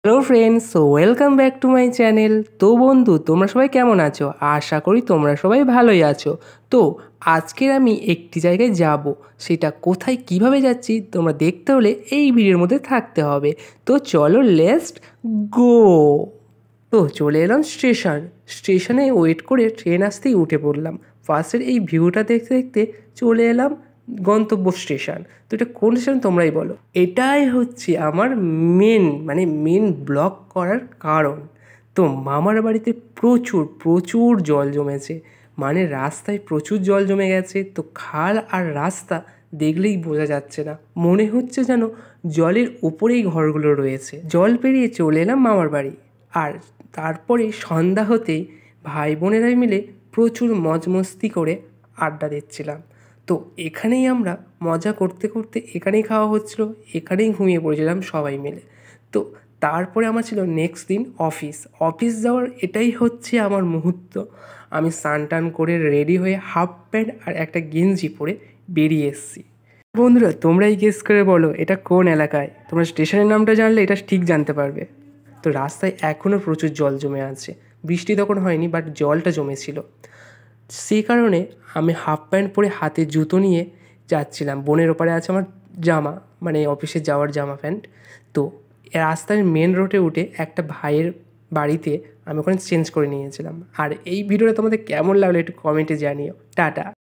Hello friends, welcome back to my channel. তো বন্ধু, তোমরা সবাই কেমন আছো? আশা করি তোমরা সবাই ভালোই আছো। তো আজকের আমি একটি জায়গায় যাব, সেটা কোথায় কিভাবে যাচ্ছি তোমরা দেখতে হলে এই ভিডিওর মধ্যে থাকতে হবে। তো চলো, লেটস গো। তো চলে এলাম স্টেশনে ওয়েট করে ট্রেন আসতেই উঠে পড়লাম। ফার্স্টের এই ভিউটা দেখতে দেখতে চলে এলাম গন্তব্য স্টেশন। তো এটা কোন স্টেশন তোমরাই বলো। এটাই হচ্ছে আমার মেন ব্লগ করার কারণ। তো মামার বাড়িতে প্রচুর প্রচুর জল জমেছে, মানে রাস্তায় প্রচুর জল জমে গেছে। তো খাল আর রাস্তা দেখলেই বোঝা যাচ্ছে না, মনে হচ্ছে যেন জলের উপরেই ঘরগুলো রয়েছে। জল পেরিয়ে চলে এলাম মামার বাড়ি। আর তারপরে সন্ধ্যা হতেই ভাই বোনেরাই মিলে প্রচুর মজমস্তি করে আড্ডা দিচ্ছিলাম। তো এখানেই আমরা মজা করতে করতে এখানেই খাওয়া হচ্ছিলো, এখানেই ঘুমিয়ে পড়েছিলাম সবাই মিলে। তো তারপরে আমার ছিল নেক্সট দিন অফিস যাওয়ার। এটাই হচ্ছে আমার মুহূর্ত। আমি স্নান টান করে রেডি হয়ে হাফ প্যান্ট আর একটা গেঞ্জি পরে বেরিয়ে এসেছি। বন্ধুরা, তোমরাই গেস করে বলো এটা কোন এলাকায়। তোমরা স্টেশনের নামটা জানলে এটা ঠিক জানতে পারবে। তো রাস্তায় এখনও প্রচুর জল জমে আছে। বৃষ্টি তখন হয়নি, বাট জলটা জমেছিল। সেই কারণে আমি হাফ প্যান্ট পরে হাতে জুতো নিয়ে যাচ্ছিলাম। বনের ওপারে আছে আমার জামা, মানে অফিসে যাওয়ার জামা প্যান্ট। তো রাস্তার মেন রোডে উঠে একটা ভাইয়ের বাড়িতে আমি ওখানে চেঞ্জ করে নিয়েছিলাম। আর এই ভিডিওটা তোমাদের কেমন লাগলো একটু কমেন্টে জানিও। টাটা।